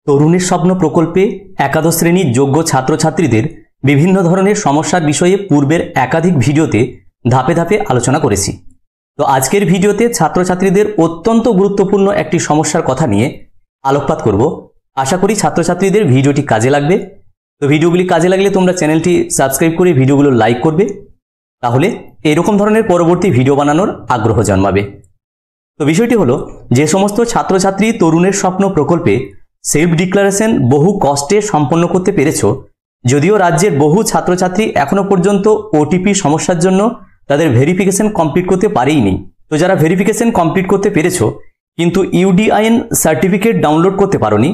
তরুণের স্বপ্ন প্রকল্পে একাদশ শ্রেণীর যোগ্য ছাত্রছাত্রীদের বিভিন্ন ধরনের সমস্যার বিষয়ে পূর্বের একাধিক ভিডিওতে ধাপে ধাপে আলোচনা করেছি। তো আজকের ভিডিওতে ছাত্রছাত্রীদের অত্যন্ত গুরুত্বপূর্ণ একটি সমস্যার কথা নিয়ে আলোকপাত করব। আশা করি ছাত্রছাত্রীদের ভিডিওটি কাজে লাগবে। তো ভিডিওগুলি কাজে লাগলে তোমরা চ্যানেলটি সাবস্ক্রাইব করে ভিডিওগুলো লাইক করবে, তাহলে এরকম ধরনের পরবর্তী ভিডিও বানানোর আগ্রহ জন্মাবে। তো বিষয়টি হলো, যে সমস্ত ছাত্রছাত্রী তরুণের স্বপ্ন প্রকল্পে সেলফ ডিক্লারেশন বহু কষ্টে সম্পন্ন করতে পেরেছ, যদিও রাজ্যের বহু ছাত্রছাত্রী এখনো পর্যন্ত ওটিপি সমস্যার জন্য তাদের ভেরিফিকেশন কমপ্লিট করতে পারেইনি। তো যারা ভেরিফিকেশন কমপ্লিট করতে পেরেছ কিন্তু ইউডিআইএন সার্টিফিকেট ডাউনলোড করতে পারোনি,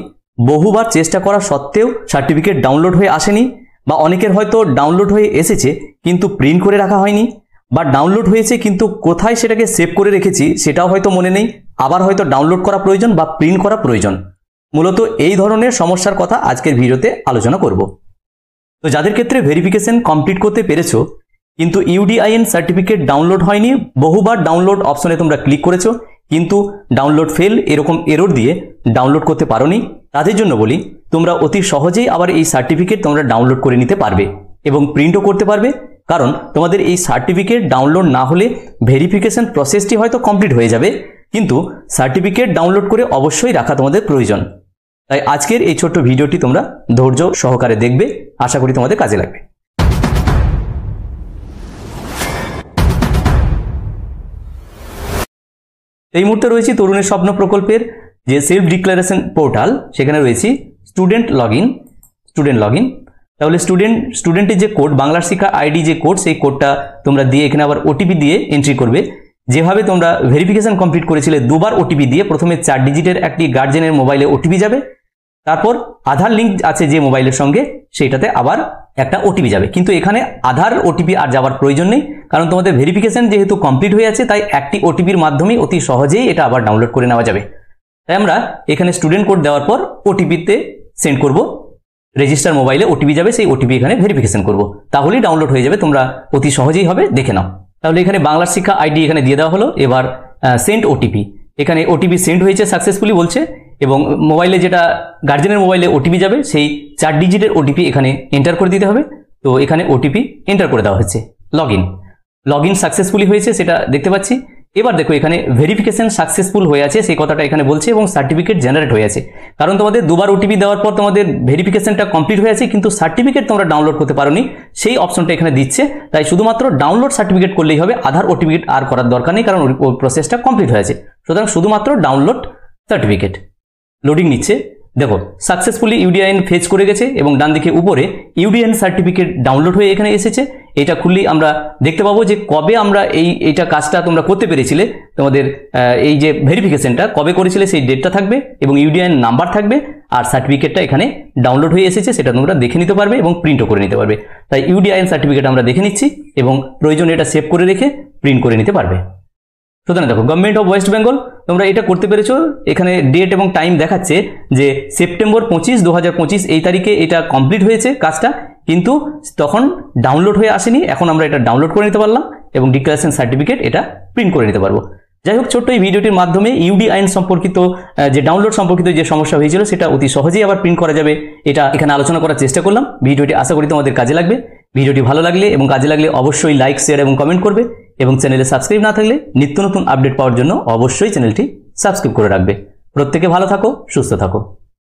বহুবার চেষ্টা করা সত্ত্বেও সার্টিফিকেট ডাউনলোড হয়ে আসেনি, বা অনেকের হয়তো ডাউনলোড হয়ে এসেছে কিন্তু প্রিন্ট করে রাখা হয়নি, বা ডাউনলোড হয়েছে কিন্তু কোথায় সেটাকে সেভ করে রেখেছি সেটাও হয়তো মনে নেই, আবার হয়তো ডাউনলোড করা প্রয়োজন বা প্রিন্ট করা প্রয়োজন। মূলত এই ধরনের সমস্যার কথা আজকের ভিডিওতে আলোচনা করব। তো যাদের ক্ষেত্রে ভেরিফিকেশন কমপ্লিট করতে পেরেছো কিন্তু ইউডিআইএন সার্টিফিকেট ডাউনলোড হয়নি, বহুবার ডাউনলোড অপশনে তোমরা ক্লিক করেছো কিন্তু ডাউনলোড ফেল এরকম এরর দিয়ে ডাউনলোড করতে পারোনি, তাদের জন্য বলি, তোমরা অতি সহজেই আবার এই সার্টিফিকেট তোমরা ডাউনলোড করে নিতে পারবে এবং প্রিন্টও করতে পারবে। কারণ তোমাদের এই সার্টিফিকেট ডাউনলোড না হলে ভেরিফিকেশন প্রসেসটি হয়তো কমপ্লিট হয়ে যাবে, কিন্তু সার্টিফিকেট ডাউনলোড করে অবশ্যই রাখা তোমাদের প্রয়োজন। তাই আজকের এই ছোট্ট ভিডিওটি তোমরা ধৈর্য সহকারে দেখবে, আশা করি তোমাদের কাজে লাগবে। এই মুহূর্তে রয়েছি তরুণের স্বপ্ন প্রকল্পের যে সেলফ ডিক্লারেশন পোর্টাল, সেখানে রয়েছি স্টুডেন্ট লগ ইন। তাহলে স্টুডেন্টের যে কোড, বাংলার শিক্ষা আইডি যে কোড, সেই কোডটা তোমরা দিয়ে এখানে আবার ওটিপি দিয়ে এন্ট্রি করবে। যেভাবে তোমরা ভেরিফিকেশন কমপ্লিট করেছিলে দুবার ওটিপি দিয়ে, প্রথমে 4 ডিজিটের একটি গার্জেনের মোবাইলে ওটিপি যাবে, তারপর আধার লিঙ্ক আছে যে মোবাইলের সঙ্গে সেইটাতে আবার একটা ওটিপি যাবে। কিন্তু এখানে আধার ওটিপি আর যাওয়ার প্রয়োজন নেই, কারণ তোমাদের ভেরিফিকেশন যেহেতু কমপ্লিট হয়ে আছে, তাই একটি ওটিপির মাধ্যমেই অতি সহজেই এটা আবার ডাউনলোড করে নেওয়া যাবে। তাই আমরা এখানে স্টুডেন্ট কোড দেওয়ার পর ওটিপিতে সেন্ড করব, রেজিস্টার মোবাইলে ওটিপি যাবে, সেই ওটিপি এখানে ভেরিফিকেশন করব, তাহলেই ডাউনলোড হয়ে যাবে। তোমরা অতি সহজেই হবে, দেখে নাও। তাহলে এখানে বাংলার শিক্ষা আইডি এখানে দিয়ে দেওয়া হলো। এবার সেন্ড ওটিপি, এখানে ওটিপি সেন্ড হয়েছে সাকসেসফুলি বলছে, এবং মোবাইলে যেটা গার্জেনের মোবাইলে ওটিপি যাবে সেই 4 ডিজিটের ওটিপি এখানে এন্টার করে দিতে হবে। তো এখানে ওটিপি এন্টার করে দেওয়া হচ্ছে। লগ ইন সাকসেসফুলি হয়েছে সেটা দেখতে পাচ্ছি। এবার দেখো এখানে ভেরিফিকেশন সাকসেসফুল হয়ে আছে সেই কথাটা এখানে বলছে, এবং সার্টিফিকেট জেনারেট হয়ে আছে। কারণ তোমাদের দুবার ওটিপি দেওয়ার পর তোমাদের ভেরিফিকেশনটা কমপ্লিট হয়ে আছে কিন্তু সার্টিফিকেট তোমরা ডাউনলোড করতে পারোনি, সেই অপশনটা এখানে দিচ্ছে। তাই শুধুমাত্র ডাউনলোড সার্টিফিকেট করলেই হবে, আধার ওটিপি আর করার দরকার নেই, কারণ ওই প্রসেসটা কমপ্লিট হয়ে আছে। সুতরাং শুধুমাত্র ডাউনলোড সার্টিফিকেট। লোডিং নিচ্ছে, দেখো সাকসেসফুলি ইউডিআইএন ফেচ করে গেছে, এবং ডান দিকে উপরে ইউডিআইএন সার্টিফিকেট ডাউনলোড হয়ে এখানে এসেছে। এটা খুললেই আমরা দেখতে পাবো যে কবে আমরা এইটা কাজটা তোমরা করতে পেরেছিলে, তোমাদের এই যে ভেরিফিকেশনটা কবে করেছিলে সেই ডেটটা থাকবে, এবং ইউডিআইএন নাম্বার থাকবে, আর সার্টিফিকেটটা এখানে ডাউনলোড হয়ে এসেছে সেটা তোমরা দেখে নিতে পারবে এবং প্রিন্টও করে নিতে পারবে। তাই ইউডিআইএন সার্টিফিকেট আমরা দেখে নিচ্ছি এবং প্রয়োজনে এটা সেভ করে রেখে প্রিন্ট করে নিতে পারবে। সুতরাং দেখো গভর্নমেন্ট অফ ওয়েস্ট বেঙ্গল, তোমরা এটা করতে পেরেছো। এখানে ডেট এবং টাইম দেখাচ্ছে যে সেপ্টেম্বর 25, 2025 এই তারিখে এটা কমপ্লিট হয়েছে কাজটা, কিন্তু তখন ডাউনলোড হয়ে আসেনি। এখন আমরা এটা ডাউনলোড করে নিতে পারলাম এবং ডিক্লারেশন সার্টিফিকেট এটা প্রিন্ট করে নিতে পারবো। যাই হোক, ছোট্ট এই ভিডিওটির মাধ্যমে ইউডিআইএন সম্পর্কিত যে ডাউনলোড সম্পর্কিত যে সমস্যা হয়েছিল সেটা অতি সহজেই আবার প্রিন্ট করা যাবে, এটা এখানে আলোচনা করার চেষ্টা করলাম। ভিডিওটি আশা করি তোমাদের কাজে লাগবে। ভিডিওটি ভালো লাগলে এবং কাজে লাগলে অবশ্যই লাইক, শেয়ার এবং কমেন্ট করবে, এবং চ্যানেলে সাবস্ক্রাইব না থাকলে নিত্য নতুন আপডেট পাওয়ার জন্য অবশ্যই চ্যানেলটি সাবস্ক্রাইব করে রাখবে। প্রত্যেকে ভালো থাকো, সুস্থ থাকো।